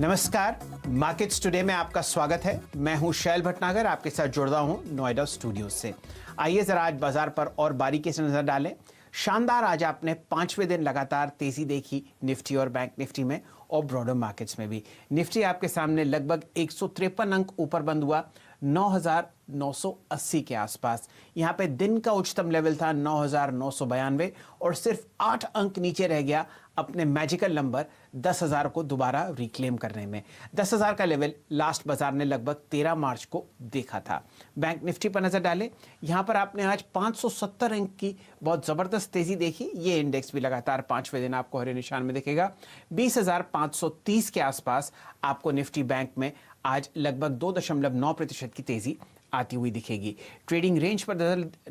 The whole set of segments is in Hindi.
नमस्कार, मार्केट्स टुडे में आपका स्वागत है। मैं हूं शैल भटनागर, आपके साथ जुड़ रहा हूं नोएडा स्टूडियो से। आइए जरा आज बाजार पर और बारीकी से नजर डालें। शानदार आज आपने पांचवें दिन लगातार तेजी देखी निफ्टी और बैंक निफ्टी में और ब्रॉडर मार्केट्स में भी। निफ्टी आपके सामने लगभग 153 अंक ऊपर बंद हुआ 9,980 के आसपास। यहाँ पे दिन का उच्चतम लेवल था 9,992 और सिर्फ 8 अंक नीचे रह गया अपने मैजिकल नंबर 10,000 को दोबारा रिक्लेम करने में। 10,000 का लेवल लास्ट बाजार ने लगभग 13 मार्च को देखा था। बैंक निफ्टी पर नजर डालें, यहाँ पर आपने आज 570 अंक की बहुत जबरदस्त तेजी देखी। ये इंडेक्स भी लगातार पांचवें दिन आपको हरे निशान में दिखेगा। 20,530 के आसपास आपको निफ्टी बैंक में आज लगभग 2.9% की तेजी आती हुई दिखेगी। ट्रेडिंग रेंज पर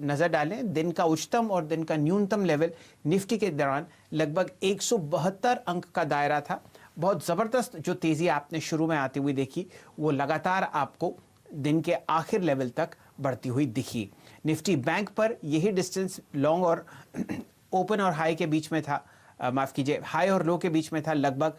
नजर डालें, दिन का उच्चतम और दिन का न्यूनतम लेवल निफ्टी के दौरान लगभग 172 अंक का दायरा था। बहुत जबरदस्त जो तेजी आपने शुरू में आती हुई देखी वो लगातार आपको दिन के आखिर लेवल तक बढ़ती हुई दिखी। निफ्टी बैंक पर यही डिस्टेंस लॉन्ग और ओपन और हाई के बीच में था, माफ कीजिए हाई और लो के बीच में था लगभग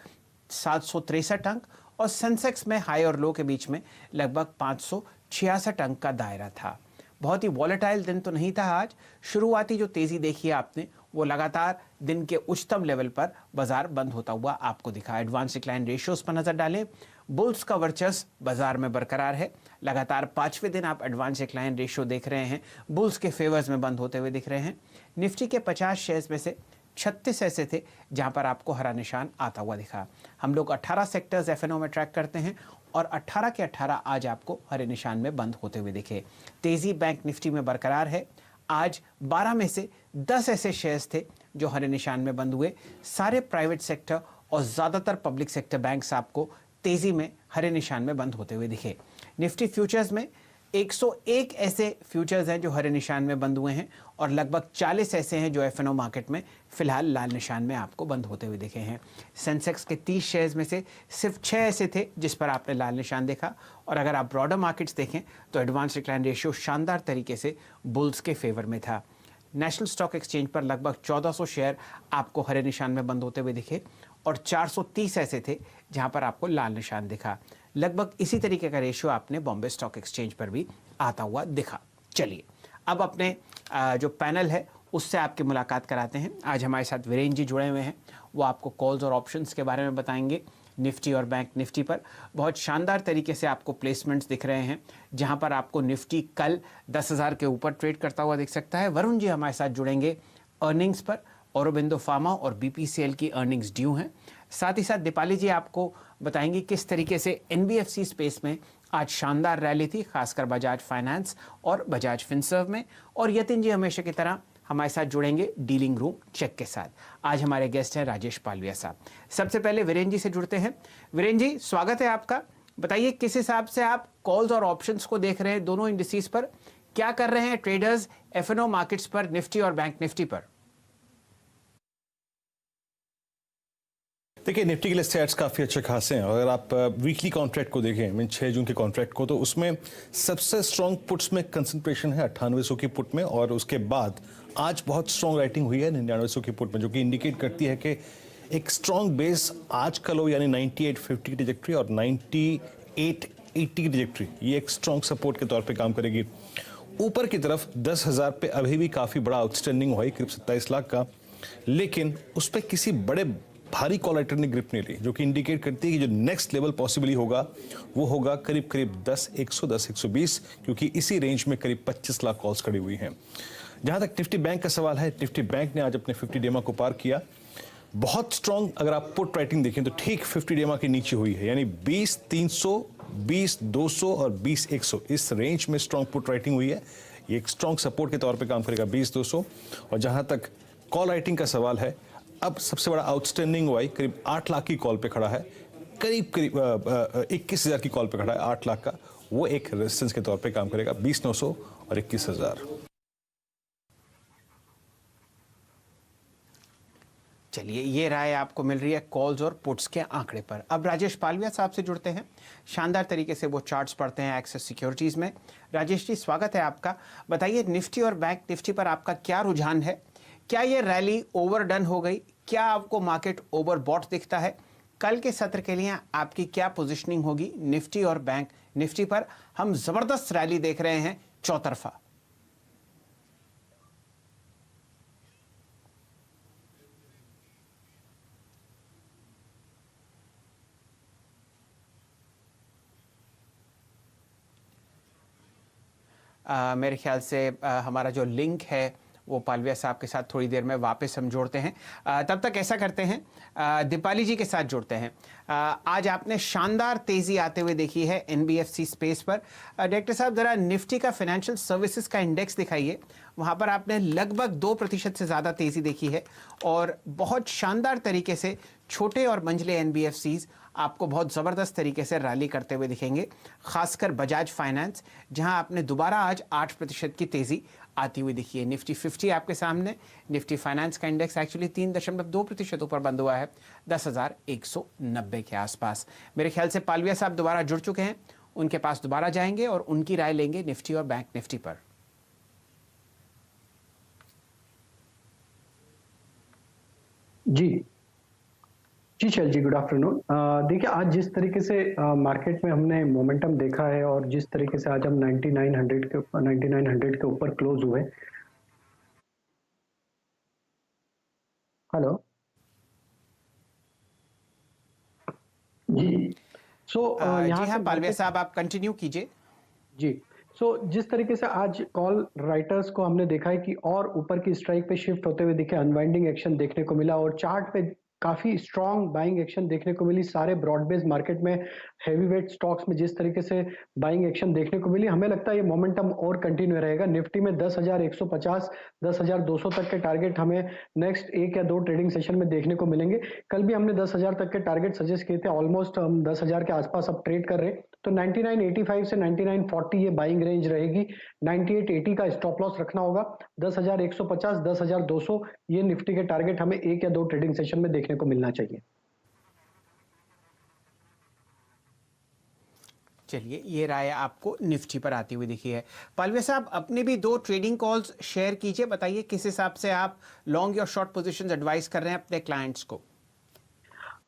763 अंक, और सेंसेक्स में हाई और लो के बीच में लगभग 566 अंक का दायरा था। बहुत ही वॉलेटाइल दिन तो नहीं था आज। शुरुआती जो तेजी देखी है आपने वो लगातार दिन के उच्चतम लेवल पर बाजार बंद होता हुआ आपको दिखा। एडवांस डिक्लाइन रेशियोज पर नजर डालें, बुल्स का वर्चस्व बाजार में बरकरार है। लगातार पांचवें दिन आप एडवांस डिक्लाइन रेशियो देख रहे हैं, बुल्स के फेवर्स में बंद होते हुए दिख रहे हैं। निफ्टी के 50 शेयर्स में से 36 ऐसे थे जहां पर आपको हरा निशान आता हुआ दिखा। हम लोग 18 सेक्टर्स एफएनओ में ट्रैक करते हैं और 18 के 18 आज आपको हरे निशान में बंद होते हुए दिखे। तेजी बैंक निफ्टी में बरकरार है। आज 12 में से 10 ऐसे शेयर्स थे जो हरे निशान में बंद हुए। सारे प्राइवेट सेक्टर और ज़्यादातर पब्लिक सेक्टर बैंक्स आपको तेजी में हरे निशान में बंद होते हुए दिखे। निफ्टी फ्यूचर्स में 101 ऐसे फ्यूचर्स हैं जो हरे निशान में बंद हुए हैं और लगभग 40 ऐसे हैं जो एफएनओ मार्केट में फिलहाल लाल निशान में आपको बंद होते हुए दिखे हैं। सेंसेक्स के 30 शेयर्स में से सिर्फ 6 ऐसे थे जिस पर आपने लाल निशान देखा। और अगर आप ब्रॉडर मार्केट्स देखें तो एडवांस डिक्लाइन रेशियो शानदार तरीके से बुल्स के फेवर में था। नेशनल स्टॉक एक्सचेंज पर लगभग 1400 शेयर आपको हरे निशान में बंद होते हुए दिखे और 430 ऐसे थे जहां पर आपको लाल निशान दिखा। लगभग इसी तरीके का रेशियो आपने बॉम्बे स्टॉक एक्सचेंज पर भी आता हुआ दिखा। चलिए अब अपने जो पैनल है उससे आपकी मुलाकात कराते हैं। आज हमारे साथ वीरेंद्र जी जुड़े हुए हैं, वो आपको कॉल्स और ऑप्शंस के बारे में बताएंगे। निफ्टी और बैंक निफ्टी पर बहुत शानदार तरीके से आपको प्लेसमेंट्स दिख रहे हैं जहां पर आपको निफ्टी कल 10,000 के ऊपर ट्रेड करता हुआ दिख सकता है। वरुण जी हमारे साथ जुड़ेंगे अर्निंग्स पर। औरोबिंदो फार्मा और बीपीसीएल की अर्निंग्स ड्यू हैं। साथ ही साथ दीपाली जी आपको बताएंगे किस तरीके से एनबीएफसी स्पेस में आज शानदार रैली थी, खासकर बजाज फाइनेंस और बजाज फिनसर्व में। और यतिन जी हमेशा की तरह हमारे साथ जुड़ेंगे डीलिंग रूम चेक के साथ। आज हमारे गेस्ट हैं राजेश पालविया साहब। सबसे पहले वीरेंद्र जी से जुड़ते हैं। वीरेंद्र जी स्वागत है आपका। बताइए किस हिसाब से आप कॉल्स और ऑप्शंस को देख रहे हैं, दोनों इंडिसेस पर क्या कर रहे हैं ट्रेडर्स एफएनओ मार्केट्स पर, निफ्टी और बैंक निफ्टी पर? देखिए निफ्टी के लिए स्टैट्स काफ़ी अच्छे खासे हैं। अगर आप वीकली कॉन्ट्रैक्ट को देखें, मीन 6 जून के कॉन्ट्रैक्ट को, तो उसमें सबसे स्ट्रॉन्ग पुट्स में कंसंट्रेशन है 9800 की पुट में, और उसके बाद आज बहुत स्ट्रॉन्ग राइटिंग हुई है 9900 की पुट में, जो कि इंडिकेट करती है कि एक स्ट्रॉन्ग बेस आज का लो यानी 9850 की ट्रैजेक्टरी और 9880 की ट्रैजेक्टरी, ये एक स्ट्रॉन्ग सपोर्ट के तौर पर काम करेगी। ऊपर की तरफ 10,000 पे अभी भी काफ़ी बड़ा आउटस्टैंडिंग हुआ है, करीब 27 लाख का, लेकिन उस पर किसी बड़े भारी कॉल राइटर ने ग्रिप नहीं ली, जो कि इंडिकेट करती है कि जो नेक्स्ट लेवल पॉसिबली होगा वो होगा करीब करीब 10,110, 120, क्योंकि इसी रेंज में करीब 25 लाख कॉल्स खड़ी हुई हैं। जहां तक निफ्टी बैंक का सवाल है, निफ्टी बैंक ने आज अपने 50 डेमा को पार किया। बहुत स्ट्रॉन्ग अगर आप पुट राइटिंग देखें तो ठीक 50 डेमा के नीचे हुई है, यानी 20,300, 20,200 और 20,100 इस रेंज में स्ट्रॉन्ग पुट राइटिंग हुई है। ये एक स्ट्रॉन्ग सपोर्ट के तौर पर काम करेगा 20,200। और जहां तक कॉल राइटिंग का सवाल है, अब सबसे बड़ा आउटस्टैंडिंग हुआ करीब 8 लाख की कॉल पे खड़ा है, करीब 21,000 की कॉल पे खड़ा है 8 लाख का, वो एक रेजिस्टेंस के तौर पे काम करेगा 20,900 और 21,000। चलिए ये राय आपको मिल रही है कॉल्स और पुट्स के आंकड़े पर। अब राजेश पालविया साहब से जुड़ते हैं। शानदार तरीके से वो चार्ट्स पढ़ते हैं एक्सेस सिक्योरिटीज में। राजेश जी स्वागत है आपका। बताइए निफ्टी और बैंक निफ्टी पर आपका क्या रुझान है? क्या ये रैली ओवरडन हो गई? क्या आपको मार्केट ओवरबॉट दिखता है? कल के सत्र के लिए आपकी क्या पोजीशनिंग होगी निफ्टी और बैंक निफ्टी पर? हम जबरदस्त रैली देख रहे हैं चौतरफा। मेरे ख्याल से हमारा जो लिंक है वो पालविया साहब के साथ थोड़ी देर में वापस हम जोड़ते हैं। तब तक ऐसा करते हैं, दीपाली जी के साथ जुड़ते हैं। आज आपने शानदार तेजी आते हुए देखी है एनबीएफसी स्पेस पर। डायरेक्टर साहब जरा निफ्टी का फाइनेंशियल सर्विसेज का इंडेक्स दिखाइए, वहां पर आपने लगभग 2% से ज़्यादा तेजी देखी है और बहुत शानदार तरीके से छोटे और मंझले एनबीएफसीज आपको बहुत ज़बरदस्त तरीके से रैली करते हुए दिखेंगे, खासकर बजाज फाइनेंस जहां आपने दोबारा आज 8% की तेज़ी आती हुई दिखी है। निफ्टी 50 आपके सामने, निफ्टी फाइनेंस का इंडेक्स एक्चुअली 3.2% ऊपर बंद हुआ है 10,190 के आसपास। मेरे ख्याल से पालविया साहब दोबारा जुड़ चुके हैं, उनके पास दोबारा जाएंगे और उनकी राय लेंगे निफ्टी और बैंक निफ्टी पर। जी शैल जी, गुड आफ्टरनून। देखिए, आज जिस तरीके से मार्केट में हमने मोमेंटम देखा है और जिस तरीके से आज हम 9900 के ऊपर क्लोज हुए। हेलो जी। जी हाँ पालविया साहब, आप कंटिन्यू कीजिए। जी, जिस तरीके से आज कॉल राइटर्स को हमने देखा है कि और ऊपर की स्ट्राइक पे शिफ्ट होते हुए दिखे, अनवाइंडिंग एक्शन देखने को मिला और चार्ट पे काफी स्ट्रॉन्ग बाइंग एक्शन देखने को मिली। सारे ब्रॉड बेस्ड मार्केट में हैवी वेट स्टॉक्स में जिस तरीके से बाइंग एक्शन देखने को मिली, हमें लगता है ये मोमेंटम और कंटिन्यू रहेगा। निफ्टी में 10,150 10,200 तक के टारगेट हमें नेक्स्ट 1 या 2 ट्रेडिंग सेशन में देखने को मिलेंगे। कल भी हमने 10,000 तक के टारगेट सजेस्ट किए थे, ऑलमोस्ट हम 10,000 के आसपास अब ट्रेड कर रहे हैं। तो 99.85 से 99.40 ये बाइंग रेंज रहेगी। 98.80 का स्टॉप लॉस रखना होगा। 10,150 10,200 ये निफ्टी के टारगेट हमें 1 या 2 ट्रेडिंग सेशन में देखने को मिलना चाहिए। चलिए, ये राय आपको निफ्टी पर आती हुई दिखी है। पालवे साहब, अपने भी 2 ट्रेडिंग कॉल्स शेयर कीजिए, बताइए किस हिसाब से आप लॉन्ग या शॉर्ट पोजीशंस एडवाइस कर रहे हैं अपने क्लाइंट्स को।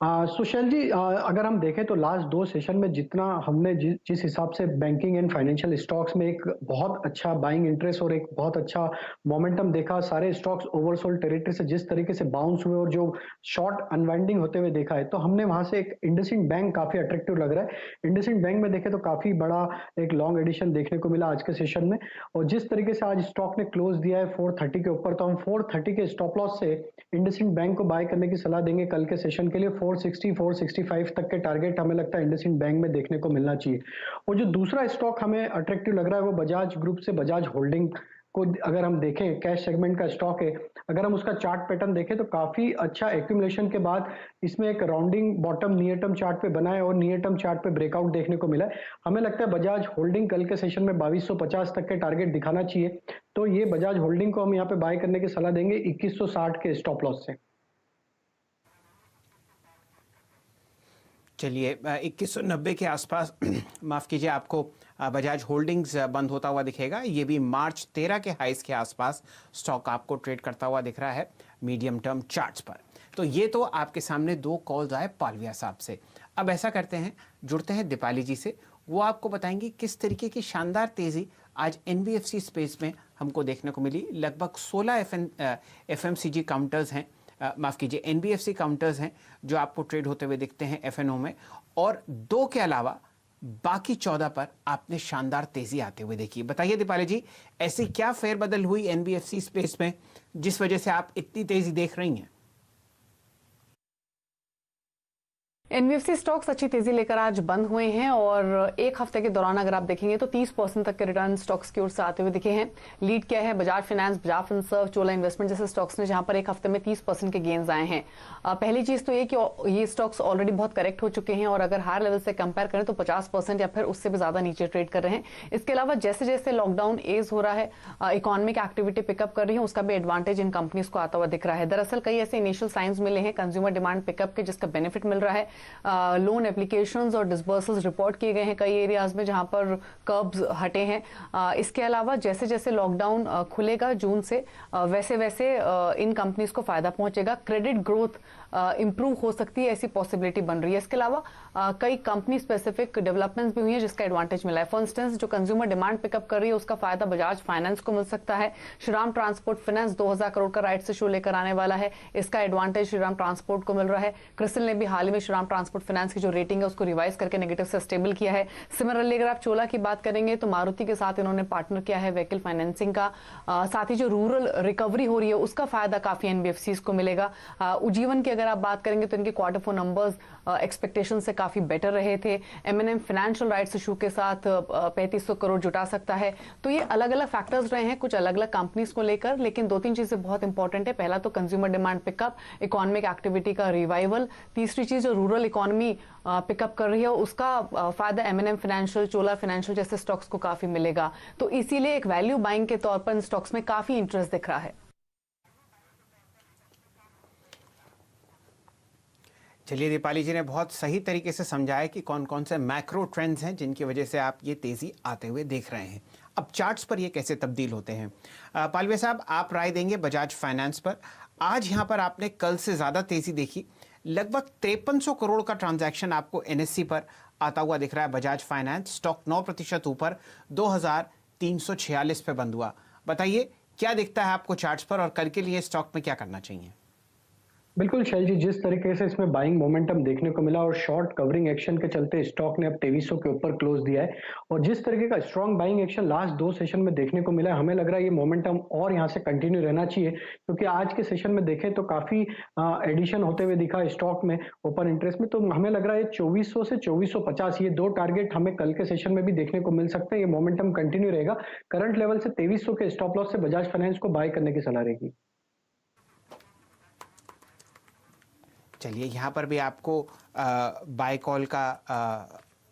सुशैल जी, अगर हम देखें तो लास्ट 2 सेशन में जितना हमने जिस हिसाब से बैंकिंग एंड फाइनेंशियल स्टॉक्स में एक बहुत अच्छा बाइंग इंटरेस्ट और एक बहुत अच्छा मोमेंटम देखा, सारे स्टॉक्स ओवरसोल्ड टेरिटरी से जिस तरीके से बाउंस हुए और जो शॉर्ट अनवाइंडिंग होते हुए देखा है, तो हमने वहां से एक इंडसइंड बैंक काफी अट्रैक्टिव लग रहा है। इंडसइंड बैंक में देखें तो काफी बड़ा एक लॉन्ग एडिशन देखने को मिला आज के सेशन में और जिस तरीके से आज स्टॉक ने क्लोज दिया है 430 के ऊपर, तो हम 430 के स्टॉप लॉस से इंडसइंड बैंक को बाय करने की सलाह देंगे कल के सेशन के लिए। 460 465 तक के टारगेट हमें लगता है इंडसइंड बैंक में देखने को मिलना चाहिए। और जो दूसरा स्टॉक हमें अट्रैक्टिव लग रहा है वो बजाज ग्रुप से बजाज होल्डिंग को अगर हम देखें, कैश सेगमेंट का स्टॉक है, अगर हम उसका चार्ट पैटर्न देखें तो काफी अच्छा एक्यूमुलेशन के बाद इसमें एक rounding bottom near term chart पे बना है और नियर टर्म चार्ट पे ब्रेकआउट देखने को मिला है। हमें लगता है बजाज होल्डिंग कल के सेशन में 2250 तक के टारगेट दिखाना चाहिए, तो ये बजाज होल्डिंग को हम यहाँ पे बाय करने की सलाह देंगे 2160 के स्टॉप लॉस से। चलिए, 2190 के आसपास माफ़ कीजिए, आपको बजाज होल्डिंग्स बंद होता हुआ दिखेगा। ये भी मार्च 13 के हाइस के आसपास स्टॉक आपको ट्रेड करता हुआ दिख रहा है मीडियम टर्म चार्ट्स पर। तो ये तो आपके सामने 2 कॉल्स आए पालविया साहब से। अब ऐसा करते हैं, जुड़ते हैं दीपाली जी से, वो आपको बताएंगी किस तरीके की शानदार तेज़ी आज एनबीएफसी स्पेस में हमको देखने को मिली। लगभग 16 एफएमसीजी काउंटर्स हैं, माफ़ कीजिए एनबीएफसी काउंटर्स हैं जो आपको ट्रेड होते हुए दिखते हैं एफएनओ में, और 2 के अलावा बाकी 14 पर आपने शानदार तेजी आते हुए देखी। बताइए दीपाली जी, ऐसी क्या फेरबदल हुई एनबीएफसी स्पेस में जिस वजह से आप इतनी तेजी देख रही हैं? एनबीएफसी स्टॉक्स अच्छी तेजी लेकर आज बंद हुए हैं और एक हफ्ते के दौरान अगर आप देखेंगे तो 30% तक के रिटर्न स्टॉक्स की ओर से आते हुए दिखे हैं। लीड क्या है? बजाज फाइनेंस, बजाज फिनसर्व, चोला इन्वेस्टमेंट जैसे स्टॉक्स ने, जहां पर एक हफ्ते में 30% के गेन्स आए हैं। पहली चीज तो ये कि ये स्टॉक्स ऑलरेडी बहुत करेक्ट हो चुके हैं और अगर हायर लेवल से कंपेयर करें तो 50% या फिर उससे भी ज्यादा नीचे ट्रेड कर रहे हैं। इसके अलावा जैसे जैसे लॉकडाउन एज हो रहा है, इकोनॉमिक एक्टिविटी पिकअप कर रही है, उसका भी एडवांटेज इन कंपनीज को आता हुआ दिख रहा है। दरअसल कई ऐसे इनिशियल साइंस मिले हैं कंज्यूमर डिमांड पिकअप के जिसका बेनिफिट मिल रहा है। लोन एप्लीकेशंस और डिसबर्सल्स रिपोर्ट किए गए हैं कई एरियाज में जहां पर कर्ब्स हटे हैं। इसके अलावा जैसे जैसे लॉकडाउन खुलेगा जून से, वैसे वैसे इन कंपनीज को फायदा पहुंचेगा, क्रेडिट ग्रोथ इंप्रूव हो सकती है, ऐसी पॉसिबिलिटी बन रही है। इसके अलावा कई कंपनी स्पेसिफिक डेवलपमेंट्स भी हुई हैं जिसका एडवांटेज मिला है। फॉर इंस्टेंस जो कंज्यूमर डिमांड पिकअप कर रही है उसका फायदा बजाज फाइनेंस को मिल सकता है। श्रीराम ट्रांसपोर्ट फाइनेंस 2000 करोड़ का राइट इशू लेकर आने वाला है, इसका एडवांटेज श्रीराम ट्रांसपोर्ट को मिल रहा है। क्रिसिल ने भी हाल ही में श्रीराम ट्रांसपोर्ट फाइनेंस की जो रेटिंग है उसको रिवाइज करके नेगेटिव से स्टेबल किया है। सिमिलरली अगर आप चोला की बात करेंगे तो मारुति के साथ इन्होंने पार्टनर किया है व्हीकल फाइनेंसिंग का। साथ ही जो रूरल रिकवरी हो रही है उसका फायदा काफी एनबीएफसीज को मिलेगा। उज्जीवन की अगर आप बात करेंगे तो इनके क्वार्टर 4 नंबर्स एक्सपेक्टेशन से काफी बेटर रहे थे। एमएनएम फाइनेंशियल राइट्स इशू के साथ 3500 करोड़ जुटा सकता है। तो ये अलग अलग फैक्टर्स रहे हैं कुछ अलग अलग कंपनीज को लेकर, लेकिन 2-3 चीजें बहुत इंपॉर्टेंट है। पहला तो consumer demand pickup, economic activity का रिवाइवल। तीसरी चीज जो रूरल इकोनॉमी पिकअप कर रही है उसका फायदा एमएनएम फाइनेंशियल, चोला फाइनेंशियल जैसे स्टॉक्स को काफी मिलेगा। तो इसीलिए एक वैल्यू बाइंग के तौर पर इन स्टॉक्स में काफी इंटरेस्ट दिख रहा है। चलिए, दीपाली जी ने बहुत सही तरीके से समझाया कि कौन कौन से मैक्रो ट्रेंड्स हैं जिनकी वजह से आप ये तेज़ी आते हुए देख रहे हैं। अब चार्ट्स पर ये कैसे तब्दील होते हैं। पालवे साहब, आप राय देंगे बजाज फाइनेंस पर। आज यहाँ पर आपने कल से ज़्यादा तेज़ी देखी, लगभग 5300 करोड़ का ट्रांजैक्शन आपको एनएससी पर आता हुआ दिख रहा है। बजाज फाइनेंस स्टॉक 9% ऊपर 2346 पे बंद हुआ। बताइए क्या दिखता है आपको चार्ट्स पर और कल के लिए स्टॉक में क्या करना चाहिए। बिल्कुल शैल जी, जिस तरीके से इसमें बाइंग मोमेंटम देखने को मिला और शॉर्ट कवरिंग एक्शन के चलते स्टॉक ने अब 2300 के ऊपर क्लोज दिया है, और जिस तरीके का strong buying action last 2 session में देखने को मिला है, हमें लग रहा है ये मोमेंटम और यहाँ से कंटिन्यू रहना चाहिए, क्योंकि आज के सेशन में देखें तो काफी एडिशन होते हुए दिखा स्टॉक में ओपन इंटरेस्ट में। तो हमें लग रहा है 2400 से 2450 ये 2 टारगेट हमें कल के सेशन में भी देखने को मिल सकते हैं। ये मोमेंटम कंटिन्यू रहेगा। करंट लेवल से 2300 के स्टॉप लॉस से बजाज फाइनेंस को बाय करने की सलाह रहेगी। चलिए, यहाँ पर भी आपको बाय कॉल का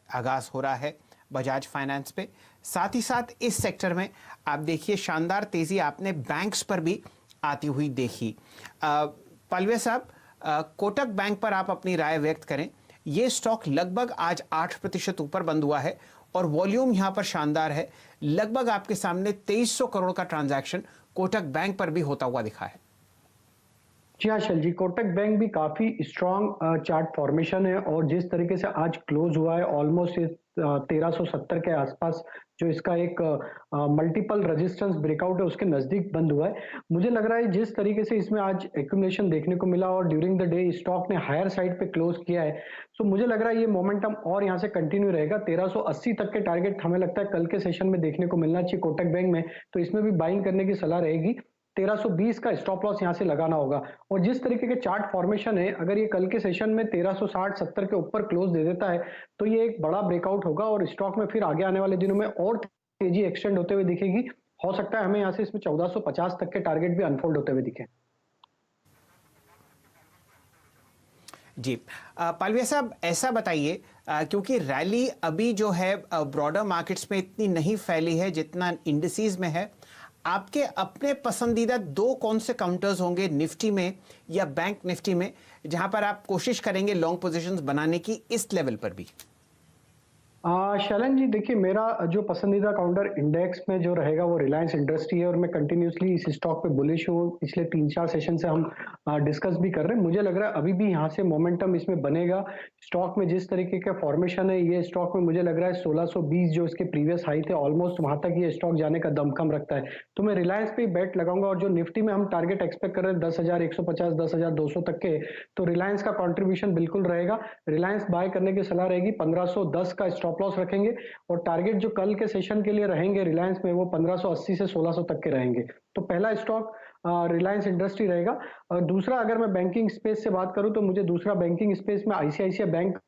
आगाज़ हो रहा है बजाज फाइनेंस पे। साथ ही साथ इस सेक्टर में आप देखिए शानदार तेज़ी आपने बैंक्स पर भी आती हुई देखी। पालवे साहब, कोटक बैंक पर आप अपनी राय व्यक्त करें। ये स्टॉक लगभग आज 8% ऊपर बंद हुआ है और वॉल्यूम यहाँ पर शानदार है। लगभग आपके सामने 2300 करोड़ का ट्रांजैक्शन कोटक बैंक पर भी होता हुआ दिखा है। जी हाँ शैल जी, कोटक बैंक भी काफी स्ट्रॉन्ग चार्ट फॉर्मेशन है, और जिस तरीके से आज क्लोज हुआ है ऑलमोस्ट 1370 के आसपास, जो इसका एक मल्टीपल रेजिस्टेंस ब्रेकआउट है उसके नजदीक बंद हुआ है। मुझे लग रहा है जिस तरीके से इसमें आज एक्यूमुलेशन देखने को मिला और ड्यूरिंग द डे स्टॉक ने हायर साइड पे क्लोज किया है, तो मुझे लग रहा है ये मोमेंटम और यहाँ से कंटिन्यू रहेगा। 1380 तक के टारगेट हमें लगता है कल के सेशन में देखने को मिलना चाहिए कोटक बैंक में, तो इसमें भी बाइंग करने की सलाह रहेगी। 1320 का स्टॉप लॉस यहां से लगाना होगा, और जिस तरीके के चार्ट फॉर्मेशन है, अगर ये कल के सेशन में 1360-70 के ऊपर क्लोज दे देता है तो ये एक बड़ा ब्रेकआउट होगा और स्टॉक में फिर आगे आने वाले दिनों में और तेजी एक्सटेंड होते हुए दिखेगी। हो सकता है हमें यहां से इसमें 1450 तक के टारगेट भी अनफोल्ड होते हुए दिखे। जी, पालविया साहब, ऐसा बताइए, क्योंकि रैली अभी जो है ब्रॉडर मार्केट्स में इतनी नहीं फैली है जितना इंडिसेस में है, आपके अपने पसंदीदा 2 कौन से काउंटर्स होंगे निफ्टी में या बैंक निफ्टी में जहां पर आप कोशिश करेंगे लॉन्ग पोजीशंस बनाने की इस लेवल पर भी? शैलन जी, देखिए मेरा जो पसंदीदा काउंटर इंडेक्स में जो रहेगा वो रिलायंस इंडस्ट्री है, और मैं कंटिन्यूसली इस स्टॉक पे बुलिश हूँ। पिछले 3-4 सेशन से हम डिस्कस भी कर रहे हैं। मुझे लग रहा है अभी भी यहाँ से मोमेंटम इसमें बनेगा। स्टॉक में जिस तरीके का फॉर्मेशन है, ये स्टॉक में मुझे लग रहा है 1620 जो इसके प्रीवियस हाई थे ऑलमोस्ट वहां तक ये स्टॉक जाने का दमखम रखता है, तो मैं रिलायंस पे बेट लगाऊंगा। और जो निफ्टी में हम टारगेट एक्सपेक्ट कर रहे हैं 10,150 10,200 तक के, तो रिलायंस का कॉन्ट्रीब्यूशन बिल्कुल रहेगा। रिलायंस बाय करने की सलाह रहेगी। 1510 का स्टॉप लॉस रखेंगे, और टारगेट जो कल के सेशन के लिए रहेंगे रिलायंस में वो 1580 से 1600 तक के रहेंगे। तो पहला स्टॉक रिलायंस इंडस्ट्री रहेगा। और दूसरा, अगर मैं बैंकिंग स्पेस से बात करूं तो मुझे दूसरा बैंकिंग स्पेस में आईसीआईसीआई बैंक,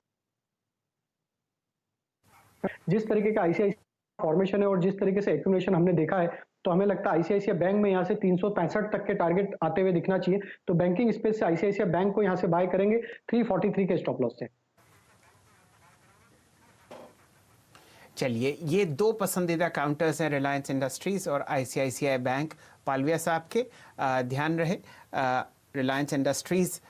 जिस तरीके का आईसीआईसीआई फॉर्मेशन है और जिस तरीके से एक्यूमुलेशन हमने देखा है, तो हमें लगता है आईसीआईसीआई बैंक में यहां से 365 तक के टारगेट आते हुए दिखना चाहिए। तो बैंकिंग स्पेस से आईसीआईसीआई बैंक को यहां से बाय करेंगे 343 के स्टॉप लॉस से। चलिए, ये 2 पसंदीदा काउंटर्स हैं, रिलायंस इंडस्ट्रीज और आईसीआईसीआई बैंक। पालविया साहब के ध्यान रहे, रिलायंस इंडस्ट्रीज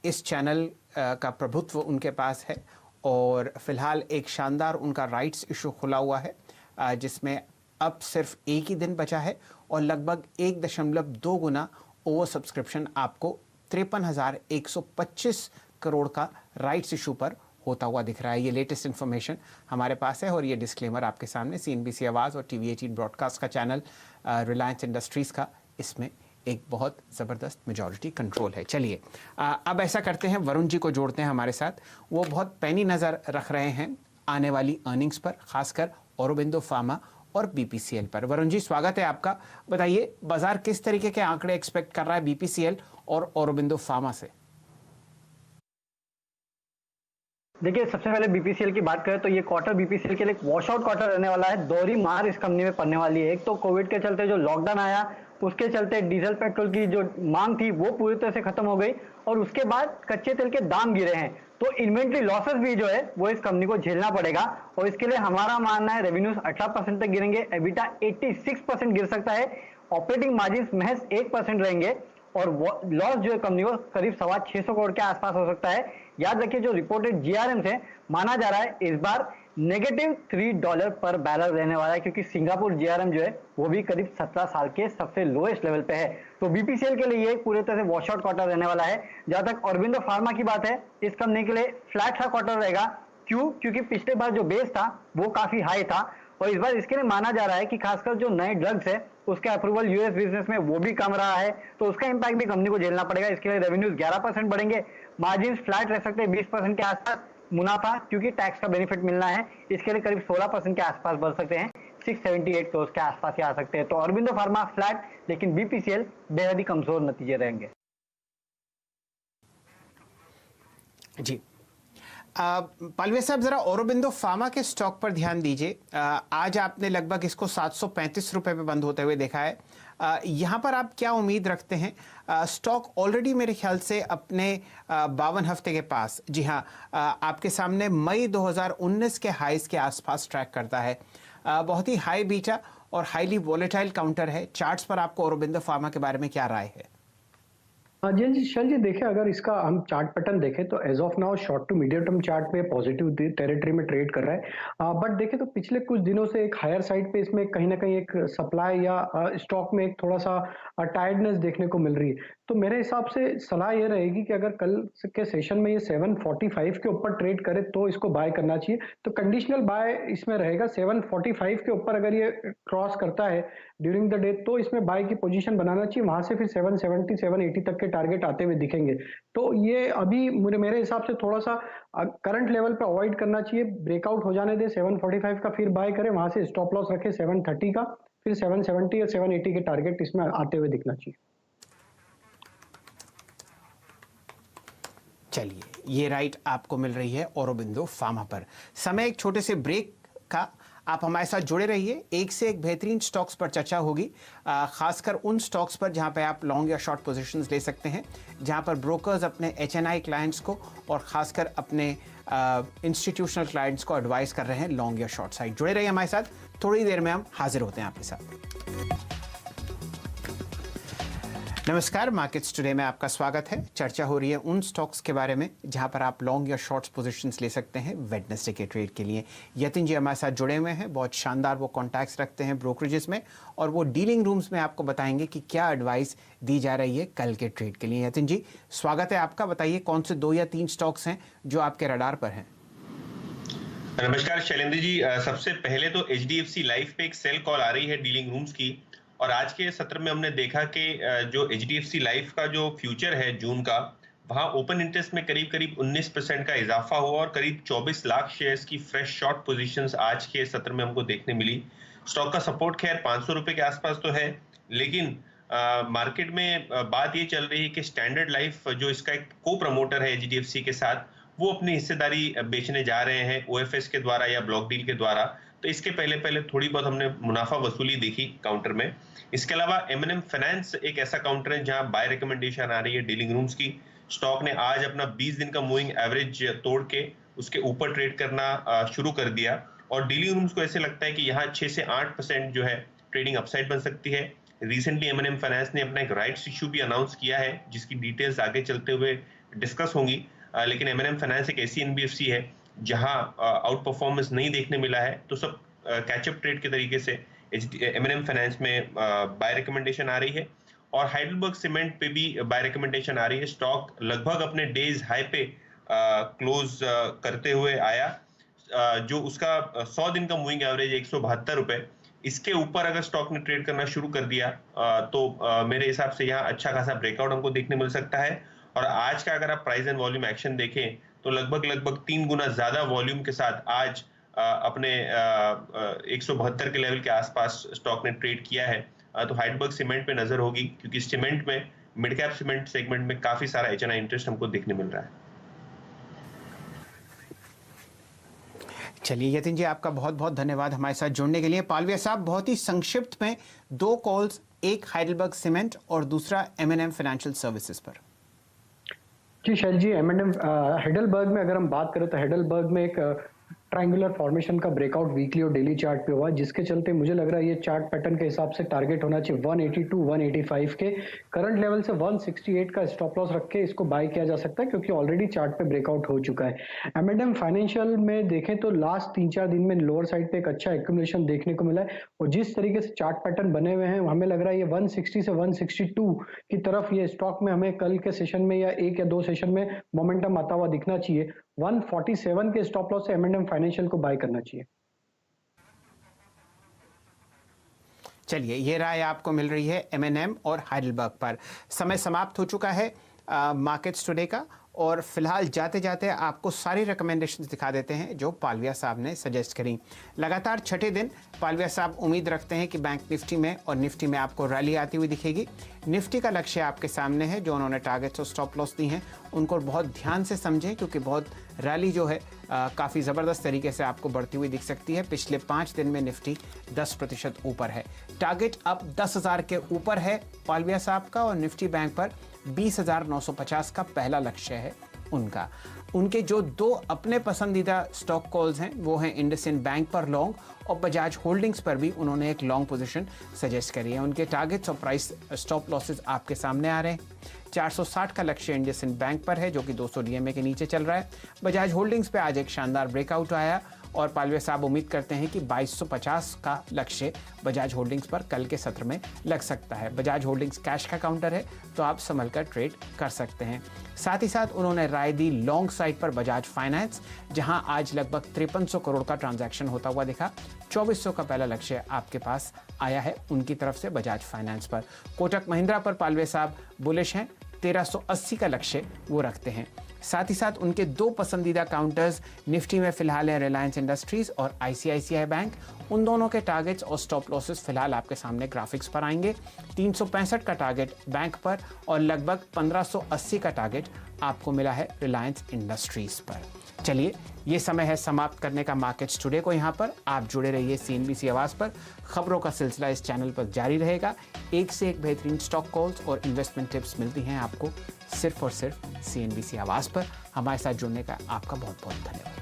इस चैनल का प्रभुत्व उनके पास है और फिलहाल एक शानदार उनका राइट्स इशू खुला हुआ है जिसमें अब सिर्फ एक ही दिन बचा है और लगभग 1.2 गुना ओवर सब्सक्रिप्शन आपको 53,125 करोड़ का राइट्स इशू पर होता हुआ दिख रहा है। ये लेटेस्ट इन्फॉर्मेशन हमारे पास है और ये डिस्क्लेमर आपके सामने। CNBC आवाज़ और TV18 ब्रॉडकास्ट का चैनल रिलायंस इंडस्ट्रीज़ का इसमें एक बहुत ज़बरदस्त मेजॉरिटी कंट्रोल है। चलिए अब ऐसा करते हैं, वरुण जी को जोड़ते हैं हमारे साथ। वो बहुत पैनी नज़र रख रहे हैं आने वाली अर्निंग्स पर, खासकर औरोबिंदो फार्मा और BPCL पर। वरुण जी, स्वागत है आपका। बताइए बाजार किस तरीके के आंकड़े एक्सपेक्ट कर रहा है BPCL और औरोबिंदो फार्मा से? देखिए, सबसे पहले BPCL की बात करें तो ये क्वार्टर BPCL के लिए एक वॉश आउट क्वार्टर रहने वाला है। दोहरी मार इस कंपनी में पड़ने वाली है। एक तो कोविड के चलते जो लॉकडाउन आया, उसके चलते डीजल पेट्रोल की जो मांग थी वो पूरी तरह से खत्म हो गई और उसके बाद कच्चे तेल के दाम गिरे हैं, तो इन्वेंट्री लॉसेस भी जो है वो इस कंपनी को झेलना पड़ेगा और इसके लिए हमारा मानना है रेवेन्यूज 18% तक गिरेंगे, एबिटा 86% गिर सकता है, ऑपरेटिंग मार्जिन महज 1% रहेंगे और लॉस जो है कंपनी को करीब 625 करोड़ के आसपास हो सकता है। याद रखिए, जो रिपोर्टेड GRM है माना जा रहा है इस बार -$3 पर बैरल रहने वाला है, क्योंकि सिंगापुर GRM जो है वो भी करीब 17 साल के सबसे लोएस्ट लेवल पे है। तो BPCL के लिए ये पूरे तरह से वॉश आउट क्वार्टर रहने वाला है। जहां तक औरोबिंदो फार्मा की बात है, इस कंपनी के लिए फ्लैट सा क्वार्टर रहेगा। क्यों? क्योंकि पिछले बार जो बेस था वो काफी हाई था और इस बार इसके लिए माना जा रहा है कि खासकर जो नए ड्रग्स है उसके अप्रूवल US बिजनेस में वो भी कम रहा है, तो उसका इंपैक्ट भी कंपनी को झेलना पड़ेगा। इसके लिए रेवेन्यूज 11% बढ़ेंगे, मार्जिन फ्लैट रह सकते हैं 20% के आसपास, मुनाफा क्योंकि टैक्स का बेनिफिट मिलना है इसके लिए करीब 16% के आसपास बढ़ सकते हैं, 678 करोड़ के आसपास ही आ सकते हैं। तो औरोबिंदो फार्मा फ्लैट, लेकिन BPCL बेहद ही कमजोर नतीजे रहेंगे। जी पालवे साहब, जरा औरोबिंदो फार्मा के स्टॉक पर ध्यान दीजिए। आज आपने लगभग इसको 735 रुपए पे बंद होते हुए देखा है। यहाँ पर आप क्या उम्मीद रखते हैं? स्टॉक ऑलरेडी मेरे ख्याल से अपने 52 हफ्ते के पास, जी हाँ, आपके सामने मई 2019 के हाइस के आसपास ट्रैक करता है। बहुत ही हाई बीटा और हाईली वोलेटाइल काउंटर है। चार्ट्स पर आपको औरोबिंदो फार्मा के बारे में क्या राय है? जी शैल जी, देखिए अगर इसका हम चार्ट पैटर्न देखें तो as of now short to medium term chart पे पॉजिटिव टेरिटरी में ट्रेड कर रहा है। बट देखें तो पिछले कुछ दिनों से एक हायर साइड पे इसमें कहीं ना कहीं एक सप्लाई या स्टॉक में एक थोड़ा सा टायर्डनेस देखने को मिल रही है। तो मेरे हिसाब से सलाह ये रहेगी कि अगर कल के सेशन में ये 745 के ऊपर ट्रेड करे तो इसको बाय करना चाहिए। तो कंडीशनल बाय इसमें रहेगा 745 के ऊपर अगर ये क्रॉस करता है ड्यूरिंग द डे तो इसमें बाय की पोजीशन बनाना चाहिए। वहां से फिर 770 780 तक के टारगेट आते हुए दिखेंगे। तो ये अभी मेरे हिसाब से थोड़ा सा करंट लेवल पे अवॉइड करना चाहिए, ब्रेकआउट हो जाने दे 745 का, फिर बाय करें, वहां से स्टॉप लॉस रखे 730 का, फिर 770 या 780 के टारगेट इसमें आते हुए दिखना चाहिए। चलिए, ये राइट आपको मिल रही है औरोबिंदो फार्मा पर। समय एक छोटे से ब्रेक का, आप हमारे साथ जुड़े रहिए। एक से एक बेहतरीन स्टॉक्स पर चर्चा होगी, खासकर उन स्टॉक्स पर जहां पे आप लॉन्ग या शॉर्ट पोजीशंस ले सकते हैं, जहां पर ब्रोकर्स अपने HNI क्लाइंट्स को और खासकर अपने इंस्टीट्यूशनल क्लाइंट्स को एडवाइस कर रहे हैं लॉन्ग या शॉर्ट साइड। जुड़े रहिए हमारे साथ, थोड़ी देर में हम हाजिर होते हैं आपके साथ। नमस्कार, मार्केट्स टुडे में आपका स्वागत है। चर्चा हो रही है उन स्टॉक्स के बारे में जहां पर आप लॉन्ग या शॉर्ट्स पोजीशंस ले सकते हैं वेडनेसडे के ट्रेड के लिए। यतिन जी हमारे साथ जुड़े हुए हैं, बहुत शानदार वो कॉन्टैक्ट्स रखते हैं ब्रोकरेजेस में और वो डीलिंग रूम्स में आपको बताएंगे कि क्या एडवाइस दी जा रही है कल के ट्रेड के लिए। यतिन जी, स्वागत है आपका। बताइए कौन से 2 या 3 स्टॉक्स हैं जो आपके रडार पर हैं? नमस्कार शैलेंद्र जी, सबसे पहले तो HDFC लाइफ पे एक सेल कॉल आ रही है डीलिंग रूम्स की और आज के सत्र में हमने देखा कि जो HDFC लाइफ का जो फ्यूचर है जून का, वहां ओपन इंटरेस्ट में करीब 19% का इजाफा हुआ और करीब 24 लाख शेयर्स की फ्रेश शॉर्ट पोजीशंस आज के सत्र में हमको देखने मिली। स्टॉक का सपोर्ट खैर 500 रुपए के आसपास तो है, लेकिन मार्केट में बात ये चल रही है कि स्टैंडर्ड लाइफ जो इसका एक को प्रमोटर है HDFC के साथ, वो अपनी हिस्सेदारी बेचने जा रहे हैं OFS के द्वारा या ब्लॉक डील के द्वारा। तो इसके पहले थोड़ी बहुत हमने मुनाफा वसूली देखी काउंटर में। इसके अलावा M&M फाइनेंस एक ऐसा काउंटर है जहां बाय रिकमेंडेशन आ रही है डीलिंग रूम्स की। स्टॉक ने आज अपना 20 दिन का मूविंग एवरेज तोड़ के उसके ऊपर ट्रेड करना शुरू कर दिया और डीलिंग रूम्स को ऐसे लगता है कि यहाँ 6 से 8% जो है ट्रेडिंग अपसाइड बन सकती है। रिसेंटली M&M फाइनेंस ने अपना एक राइट्स इश्यू भी अनाउंस किया है जिसकी डिटेल्स आगे चलते हुए डिस्कस होंगी। लेकिन एमएनएम फाइनेंस एक ऐसी एनबीएफसी है जहां आउट परफॉर्मेंस नहीं देखने मिला है, तो सब कैचअप ट्रेड के तरीके से एमएनएम फाइनेंस में बाय रिकमेंडेशन आ रही है। और हाइडेलबर्ग सीमेंट पे भी बाय रिकमेंडेशन आ रही है। स्टॉक लगभग अपने डेज हाई पे क्लोज करते हुए आया, जो उसका 100 दिन का मूविंग एवरेज 172 रुपए, इसके ऊपर अगर स्टॉक ने ट्रेड करना शुरू कर दिया तो मेरे हिसाब से यहाँ अच्छा खासा ब्रेकआउट हमको देखने मिल सकता है। और आज का अगर आप प्राइस एंड वॉल्यूम एक्शन देखें तो लगभग 3 गुना ज्यादा वॉल्यूम के साथ आज अपने 172 के लेवल के आसपास स्टॉक ने ट्रेड किया है। तो हाइडेलबर्ग सीमेंट पे नजर होगी, क्योंकि सीमेंट में, मिड कैप सीमेंट सेगमेंट में काफी सारा एचएनआई इंटरेस्ट हमको देखने मिल रहा है। चलिए यतिन जी, आपका बहुत बहुत धन्यवाद हमारे साथ जुड़ने के लिए। पालविया साहब, बहुत ही संक्षिप्त में 2 कॉल्स, एक हाइडेलबर्ग सीमेंट और दूसरा एमएनएम फाइनेंशियल सर्विसेज पर। जी शैल जी, एमएनएम हाइडेलबर्ग में अगर हम बात करें तो हाइडेलबर्ग में एक ट्रायंगुलर फॉर्मेशन का ब्रेकआउट वीकली और डेली चार्ट पे हुआ, जिसके चलते मुझे लग रहा है ये चार्ट पैटर्न के हिसाब से टारगेट होना चाहिए 182 185 के। करंट लेवल से 168 का स्टॉप लॉस रख के इसको बाय किया जा सकता है, क्योंकि ऑलरेडी चार्ट पे ब्रेकआउट हो चुका है। एमएनएम फाइनेंशियल में देखें तो लास्ट 3-4 दिन में लोअर साइड पे एक अच्छा एक्यूमुलेशन देखने को मिला है, और जिस तरीके से चार्ट पैटर्न बने हुए हैं हमें लग रहा है ये 160 से 162 की तरफ ये स्टॉक में हमें कल के सेशन में या 1 या 2 सेशन में मोमेंटम आता हुआ दिखना चाहिए। 147 के स्टॉप लॉस से एमएनएम फाइनेंशियल को बाय करना चाहिए। चलिए, ये राय आपको मिल रही है एमएनएम और हाइडेलबर्ग पर। समय समाप्त हो चुका है मार्केट्स टुडे का, और फिलहाल जाते जाते आपको सारी रिकमेंडेशंस दिखा देते हैं जो पालविया साहब ने सजेस्ट करी। लगातार छठे दिन पालविया साहब उम्मीद रखते हैं कि बैंक निफ्टी में और निफ्टी में आपको रैली आती हुई दिखेगी। निफ्टी का लक्ष्य आपके सामने है, जो उन्होंने टारगेट्स और स्टॉप लॉस दी हैं उनको बहुत ध्यान से समझें, क्योंकि बहुत रैली जो है काफ़ी ज़बरदस्त तरीके से आपको बढ़ती हुई दिख सकती है। पिछले 5 दिन में निफ्टी 10% ऊपर है। टारगेट अब 10,000 के ऊपर है पालविया साहब का, और निफ्टी बैंक पर 20,950 का पहला लक्ष्य है उनका। उनके जो 2 अपने पसंदीदा स्टॉक कॉल्स हैं वो हैं इंडसइंड बैंक पर लॉन्ग, और बजाज होल्डिंग्स पर भी उन्होंने एक लॉन्ग पोजीशन सजेस्ट करी है। उनके टारगेट्स और प्राइस स्टॉप लॉसेस आपके सामने आ रहे हैं। 460 का लक्ष्य इंडसइंड बैंक पर है, जो कि 200 डीएमए के नीचे चल रहा है। बजाज होल्डिंग्स पे आज एक शानदार ब्रेकआउट आया, और पालविया साहब उम्मीद करते हैं कि 2250 का लक्ष्य बजाज होल्डिंग्स पर कल के सत्र में लग सकता है। बजाज होल्डिंग्स कैश का काउंटर है, तो आप संभल कर ट्रेड कर सकते हैं। साथ ही साथ उन्होंने राय दी लॉन्ग साइड पर बजाज फाइनेंस, जहां आज लगभग 5300 करोड़ का ट्रांजैक्शन होता हुआ दिखा। 2400 का पहला लक्ष्य आपके पास आया है उनकी तरफ से बजाज फाइनेंस पर। कोटक महिंद्रा पर पालविया साहब बुलिश हैं, 1380 का लक्ष्य वो रखते हैं। साथ ही साथ उनके 2 पसंदीदा काउंटर्स निफ्टी में फिलहाल है रिलायंस इंडस्ट्रीज और आईसीआईसीआई बैंक। उन दोनों के टारगेट्स और स्टॉप लॉसेस फिलहाल आपके सामने ग्राफिक्स पर आएंगे। 365 का टारगेट बैंक पर और लगभग 1580 का टारगेट आपको मिला है रिलायंस इंडस्ट्रीज पर। चलिए, ये समय है समाप्त करने का मार्केट्स टुडे को। यहाँ पर आप जुड़े रहिए सीएनबीसी आवाज़ पर। खबरों का सिलसिला इस चैनल पर जारी रहेगा। एक से एक बेहतरीन स्टॉक कॉल्स और इन्वेस्टमेंट टिप्स मिलती हैं आपको सिर्फ और सिर्फ सीएनबीसी आवाज़ पर। हमारे साथ जुड़ने का आपका बहुत बहुत धन्यवाद।